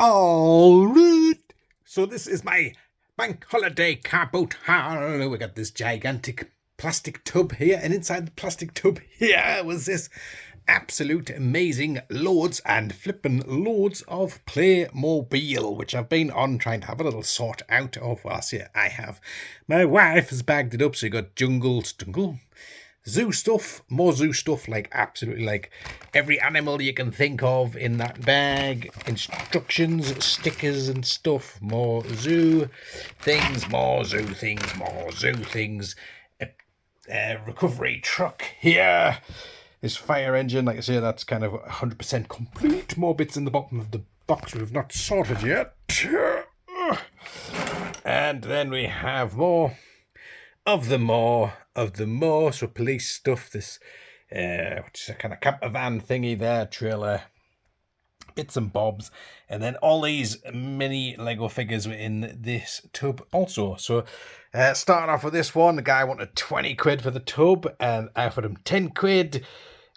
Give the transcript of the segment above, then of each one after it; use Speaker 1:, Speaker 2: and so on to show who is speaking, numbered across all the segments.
Speaker 1: All right. So this is my bank holiday car boat haul. We got this gigantic plastic tub here, and inside the plastic tub here was this absolute amazing loads and flippin' loads of Playmobil, which I've been on trying to have a little sort out of. Well, see, I have. My wife has bagged it up, so you got jungle, zoo stuff, more zoo stuff, like absolutely like every animal you can think of in that bag, instructions, stickers and stuff, more zoo things, more zoo things, more zoo things, recovery truck here, this fire engine, like I say, that's kind of 100% complete, more bits in the bottom of the box we've not sorted yet, and then we have more of the more, so police stuff, this, which is a kind of camper van thingy there, trailer, bits and bobs, and then all these mini Lego figures were in this tub also. So, starting off with this one, the guy wanted 20 quid for the tub, and I offered him 10 quid.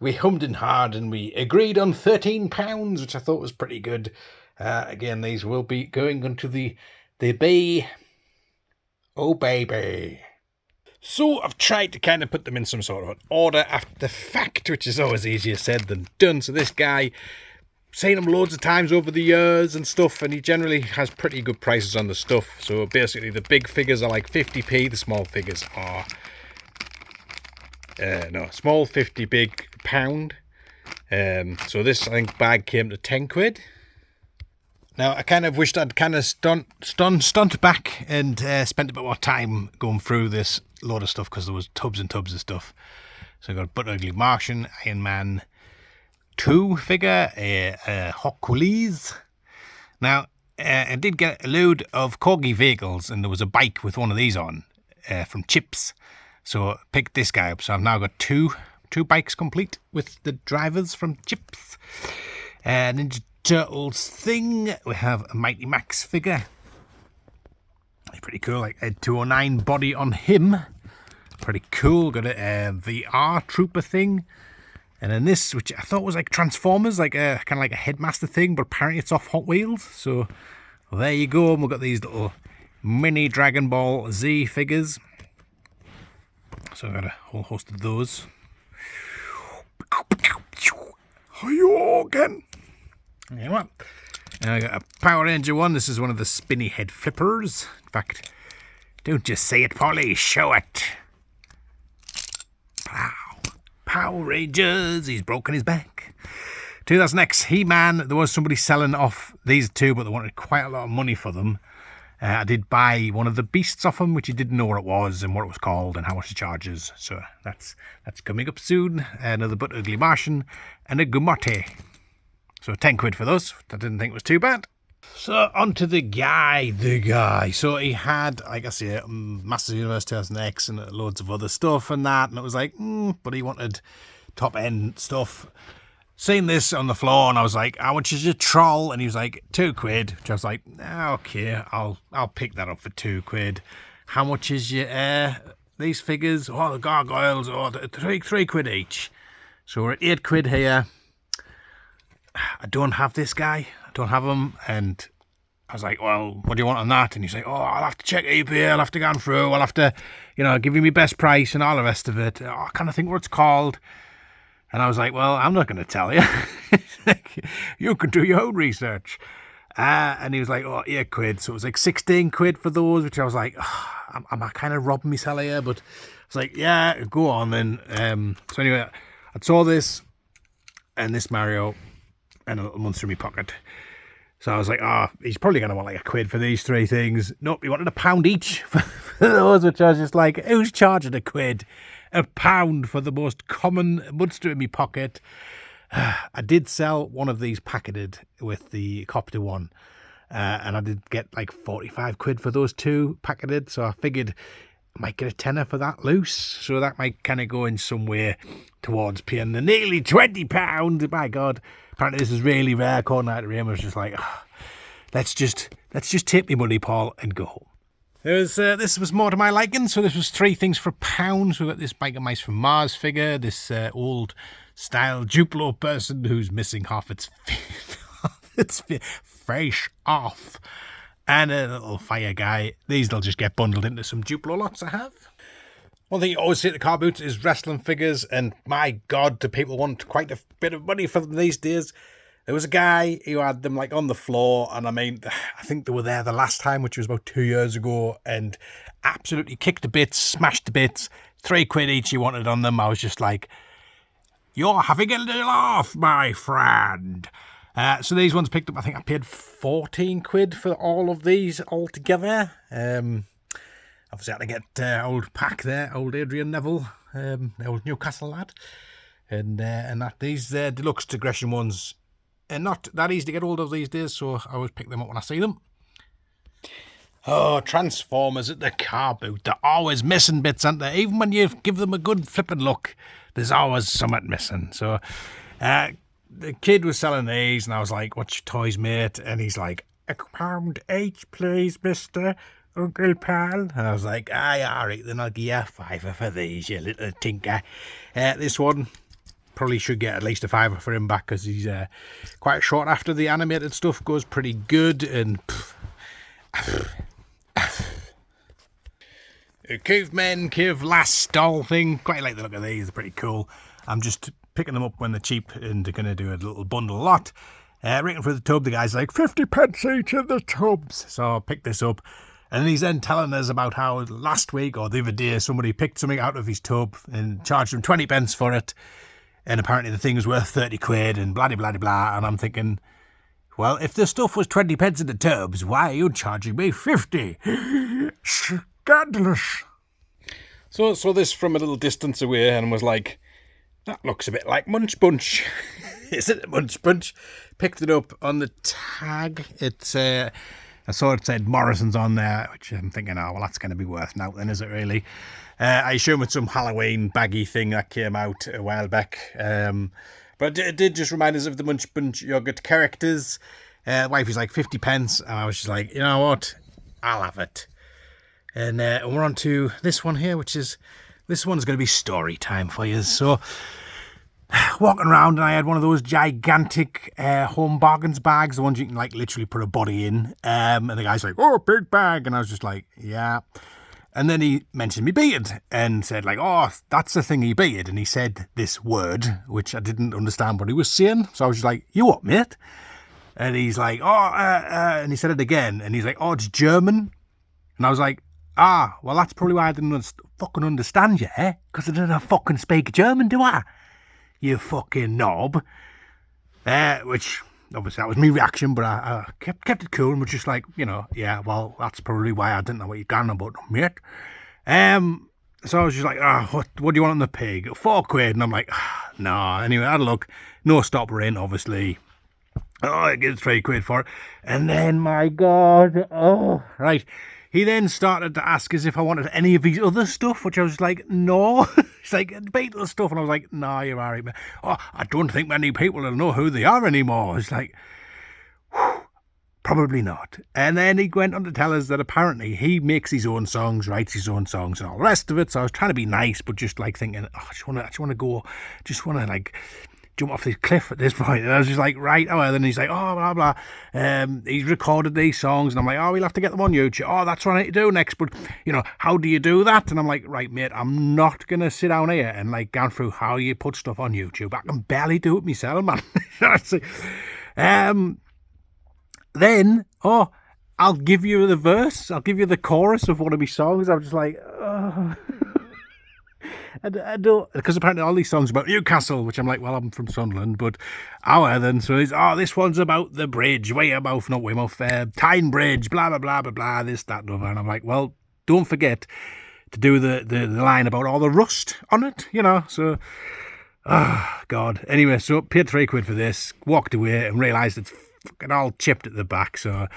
Speaker 1: We hummed and hawed, and we agreed on £13, which I thought was pretty good. Again, these will be going into the bay. Oh, baby. So I've tried to kind of put them in some sort of an order after the fact, which is always easier said than done. So this guy, seen him loads of times over the years and stuff, and he generally has pretty good prices on the stuff. So basically the big figures are like 50p, the small figures are, small 50, big £1. So this, I think, bag came to 10 quid. Now, I kind of wished I'd kind of stunt back and spent a bit more time going through this load of stuff, because there was tubs and tubs of stuff. So I got Butt Ugly Martian, Iron Man 2 figure, Hercules. Now, I did get a load of Corgi vehicles, and there was a bike with one of these on from Chips. So I picked this guy up. So I've now got two bikes complete with the drivers from Chips. Ninja Turtles thing. We have a Mighty Max figure. Pretty cool, like a 209 body on him. Pretty cool. Got a VR trooper thing. And then this, which I thought was like Transformers, like a kind of like a Headmaster thing, but apparently it's off Hot Wheels. So well, there you go. And we've got these little mini Dragon Ball Z figures. So I've got a whole host of those. Again. You know what? And I got a Power Ranger one. This is one of the spinny head flippers. In fact, don't just say it, Polly, show it. Power Rangers, he's broken his back. 2000X He-Man, there was somebody selling off these two, but they wanted quite a lot of money for them. I did buy one of the beasts off him, which he didn't know what it was and what it was called and how much it charges. So that's coming up soon. Another Butt Ugly Martian and a Gumote. So 10 quid for those. I didn't think it was too bad. So on to the guy. So he had, like I say, Masters Universe 2000X and loads of other stuff and that. And it was like, but he wanted top end stuff. Seen this on the floor and I was like, how much is your troll? And he was like, 2 quid. Which I was like, okay, I'll pick that up for 2 quid. How much is your these figures? Oh, the gargoyles, three quid each. So we're at 8 quid here. I don't have this guy. I don't have him. And I was like, well, what do you want on that? And he's like, I'll have to check eBay. I'll have to go through. I'll have to, give you my best price and all the rest of it. I kind of think what it's called. And I was like, well, I'm not going to tell you. You can do your own research. And he was like, 8 quid. So it was like 16 quid for those, which I was like, am I kind of robbing myself here? But I was like, yeah, go on then. So anyway, I saw this and this Mario and a little monster in my pocket. So I was like, he's probably going to want like £1 for these 3 things. Nope, he wanted £1 each for those, which I was just like, who's charging £1? £1 for the most common monster in my pocket. I did sell one of these packeted with the Copter one. And I did get like 45 quid for those 2 packeted. So I figured I might get a tenner for that loose. So that might kind of go in somewhere towards paying the nearly £20. My God. Apparently this is really rare. According to Ray, I was just like, let's just take me money, Paul, and go home. This was more to my liking. So this was 3 things for £1. We've got this Biker Mice from Mars figure, this old style Duplo person who's missing half its face off. And a little fire guy. These will just get bundled into some Duplo lots I have. One thing you always see at the car boot is wrestling figures, and my God, do people want quite a bit of money for them these days. There was a guy who had them like on the floor, and I mean, I think they were there the last time, which was about 2 years ago, and absolutely kicked to bits, smashed to bits, £3 each he wanted on them. I was just like, you're having a little off, my friend. So these ones picked up, I think I paid £14 for all of these altogether. Obviously I had to get old Pack there, old Adrian Neville, the old Newcastle lad. And that these deluxe digression ones are not that easy to get hold of these days, so I always pick them up when I see them. Oh, Transformers at the car boot. They're always missing bits, aren't they? Even when you give them a good flipping look, there's always something missing. So the kid was selling these, and I was like, what's your toys, mate? And he's like, £1 each, please, mister. Uncle Pal. And I was like, aye, all right, then I'll give you a £5 for these, you little tinker. This one probably should get at least a £5 for him back, because he's quite short after the animated stuff goes pretty good. And Cavemen, Cave Last doll thing. Quite like the look of these, they're pretty cool. I'm just picking them up when they're cheap and they're going to do a little bundle lot. Rating for the tub, the guy's like 50p each of the tubs. So I picked this up. And he's then telling us about how last week or the other day somebody picked something out of his tub and charged him 20p for it. And apparently the thing was worth £30 and blah, blah, blah. And I'm thinking, well, if the stuff was 20p in the tubs, why are you charging me 50? Scandalous. So this from a little distance away and was like, that looks a bit like Munch Bunch. Is it Munch Bunch? Picked it up on the tag. It's... I saw it said Morrison's on there, which I'm thinking, oh, well, that's going to be worth nothing, is it really? I assume it's some Halloween baggy thing that came out a while back. But it did just remind us of the Munch Bunch yogurt characters. Wifey's like 50p, and I was just like, you know what? I'll have it. And we're on to this one here, this one's going to be story time for you. So... walking around, and I had one of those gigantic Home Bargains bags, the ones you can like literally put a body in. And the guy's like, oh, big bag. And I was just like, yeah. And then he mentioned me beard and said like, oh, that's the thing he beard. And he said this word, which I didn't understand what he was saying. So I was just like, you what, mate? And he's like, oh, and he said it again. And he's like, oh, it's German. And I was like, well, that's probably why I didn't fucking understand you, eh? Because I didn't fucking speak German, do I? You fucking knob. Which, obviously, that was my reaction, but I kept it cool and was just like, you know, yeah, well, that's probably why I didn't know what you're going about, mate. So I was just like, what do you want on the pig? £4. And I'm like, no. Anyway, I had a look. No stopper in, obviously. Oh, I give £3 for it. And then, my God, right. He then started to ask us if I wanted any of his other stuff, which I was like, no. He's like, Beatles stuff. And I was like, no, you're all right, man. Oh, I don't think many people will know who they are anymore. It's like, whew, probably not. And then he went on to tell us that apparently he makes his own songs, writes his own songs and all the rest of it. So I was trying to be nice, but just like thinking, I just want to like... jump off this cliff at this point. And I was just like, right, oh, then he's like, oh, blah, blah. He's recorded these songs, and I'm like, oh, we'll have to get them on YouTube. Oh, that's what I need to do next, but, you know, how do you do that? And I'm like, right, mate, I'm not going to sit down here and, like, go through how you put stuff on YouTube. I can barely do it myself, man. Then, I'll give you the verse. I'll give you the chorus of one of my songs. I'm just like, oh... I don't, because apparently all these songs are about Newcastle, which I'm like, well, I'm from Sunderland, but then, so he's, this one's about the bridge, Tyne Bridge, blah, blah, blah, blah, blah, this, that, and other. And I'm like, well, don't forget to do the line about all the rust on it, you know, so, God. Anyway, so paid £3 for this, walked away and realised it's fucking all chipped at the back, so...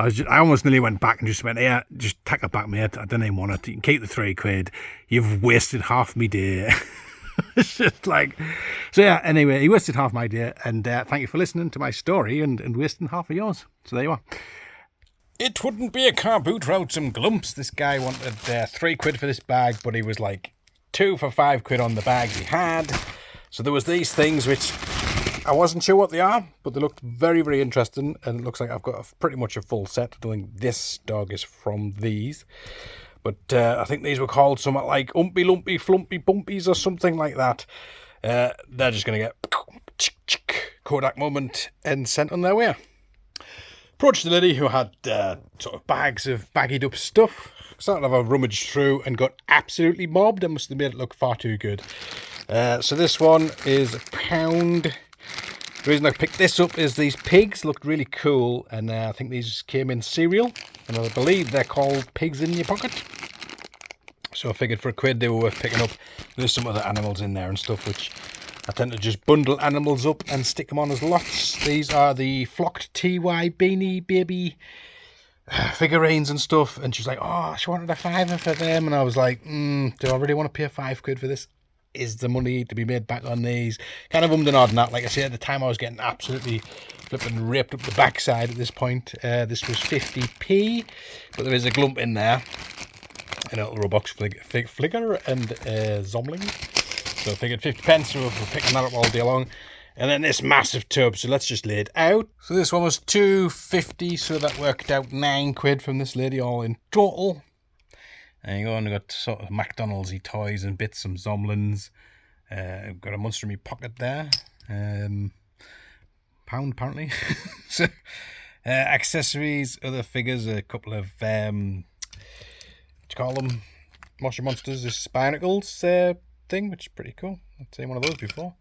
Speaker 1: I almost nearly went back and just went, yeah, just take it back, mate. I don't even want it. You can keep the £3. You've wasted half my day. It's just like... So, yeah, anyway, he wasted half my day. And thank you for listening to my story and wasting half of yours. So there you are. It wouldn't be a car boot without some glumps. This guy wanted £3 for this bag, but he was like 2 for £5 on the bags he had. So there was these things which... I wasn't sure what they are, but they looked very, very interesting, and it looks like I've got pretty much a full set. I don't think this dog is from these, but I think these were called something like Umpy Lumpy Flumpy Bumpies or something like that. They're just going to get Kodak moment and sent on their way. Approached the lady who had sort of bags of baggied up stuff. Started to have a rummage through and got absolutely mobbed. I must have made it look far too good. So this one is £1. The reason I picked this up is these pigs looked really cool, and I think these came in cereal, and I believe they're called pigs in your pocket. So I figured for £1 they were worth picking up. There's some other animals in there and stuff, which I tend to just bundle animals up and stick them on as lots. These are the flocked TY Beanie Baby figurines and stuff, and she's like, oh, she wanted a £5 for them, and I was like, do I really want to pay £5 for this? Is the money to be made back on these? Kind of ummed and ahhing that. Like I said, at the time I was getting absolutely flipping raped up the backside at this point. This was 50p, but there is a glump in there, and a little Robux flicker and Zomling. So I figured 50p, so we're picking that up all day long. And then this massive tub, so let's just lay it out. So this one was £2.50, so that worked out £9 from this lady all in total. There you go, and we've got sort of McDonald's-y toys and bits, some Zomlins. I've got a monster in my pocket there. £1 apparently. So, accessories, other figures, a couple of, what do you call them? Moshi Monsters, this Spinacles thing, which is pretty cool. I've seen one of those before.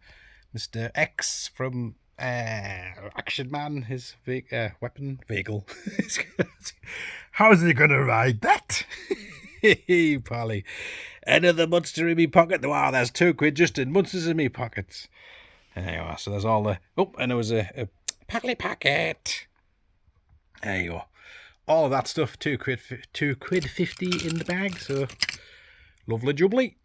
Speaker 1: Mr. X from Action Man, his weapon vehicle. How's he going to ride that? Hey, Polly. Another monster in me pocket. Wow, there's £2 just in monsters in me pockets. There you are. So there's all the... Oh, and there was a Paddly Packet. There you go. All of that stuff, £2.50 in the bag. So, lovely jubbly.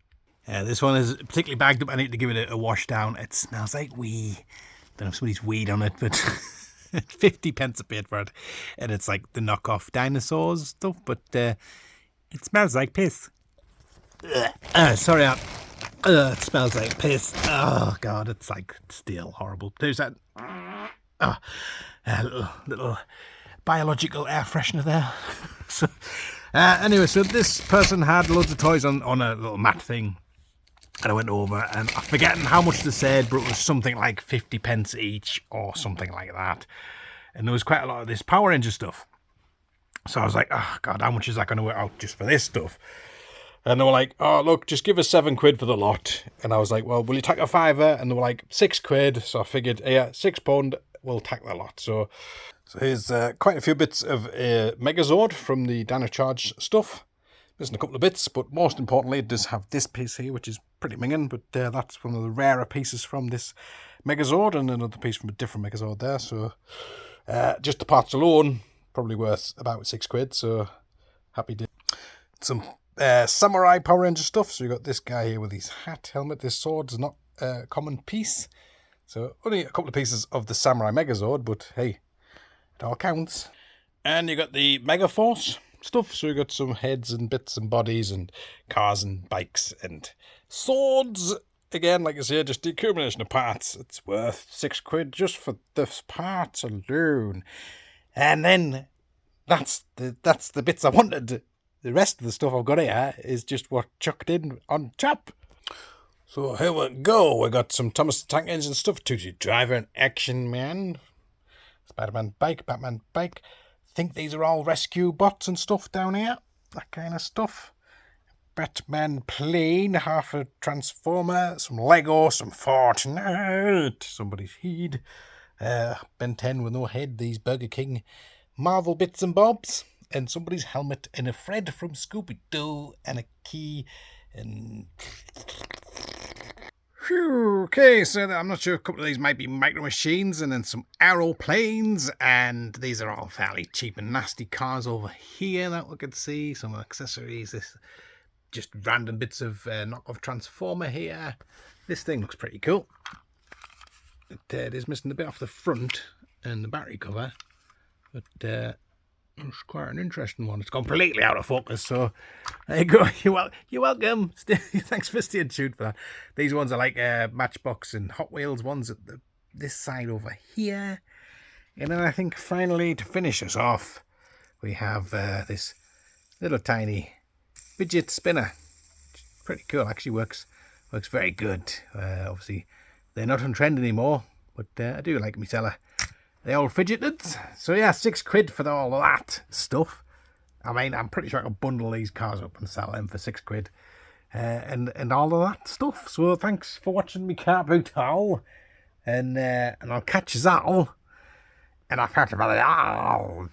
Speaker 1: This one is particularly bagged up. I need to give it a wash down. It smells like wee. Don't know if somebody's weed on it, but 50p a paid for it. And it's like the knockoff dinosaurs stuff, but it smells like piss. Sorry, it smells like piss. Oh, God, it's like still horrible. There's that little biological air freshener there. So, anyway, so this person had loads of toys on a little mat thing. And I went over, and I'm forgetting how much they said, but it was something like 50p each or something like that. And there was quite a lot of this Power Ranger stuff. So I was like, oh, God, how much is that going to work out just for this stuff? And they were like, oh, look, just give us £7 for the lot. And I was like, well, will you take a £5? And they were like, £6. So I figured, yeah, £6, we'll take the lot. So here's quite a few bits of Megazord from the Dino Charge stuff. Missing a couple of bits, but most importantly, it does have this piece here, which is pretty minging, but that's one of the rarer pieces from this Megazord, and another piece from a different Megazord there. So just the parts alone, probably worth about £6. So happy to. Some Samurai Power Ranger stuff. So you got this guy here with his hat, helmet. This sword's not a common piece. So only a couple of pieces of the Samurai Megazord, but hey, it all counts. And you got the Megaforce stuff. So you got some heads and bits and bodies and cars and bikes and swords. Again, like I say, just the accumulation of parts. It's worth £6 just for this parts alone. And then that's the bits I wanted. The rest of the stuff I've got here is just what chucked in on top. So here we go. We got some Thomas the Tank Engine stuff. Tootie Driver and Action Man. Spider-Man bike, Batman bike. Think these are all rescue bots and stuff down here. That kind of stuff. Batman plane, half a Transformer, some Lego, some Fortnite, somebody's heed. Ben 10 with no head, these Burger King Marvel bits and bobs. And somebody's helmet, and a Fred from Scooby-Doo, and a key, and... Whew, okay, so I'm not sure, a couple of these might be Micro Machines, and then some aeroplanes, and these are all fairly cheap and nasty cars over here that we could see, some accessories, this just random bits of knockoff Transformer here. This thing looks pretty cool. It is missing a bit off the front, and the battery cover, but... it's quite an interesting one. It's completely out of focus, so there you go. You're welcome. Thanks for staying tuned for that. These ones are like Matchbox and Hot Wheels ones at the this side over here. And then I think finally to finish us off, we have this little tiny fidget spinner. Pretty cool, actually works very good. Obviously, they're not on trend anymore, but I do like me seller. The old fidgeteds. So yeah, £6 for all of that stuff. I mean, I'm pretty sure I can bundle these cars up and sell them for £6. And all of that stuff. So thanks for watching me car boot haul. And I'll catch you all. And I've had about it all.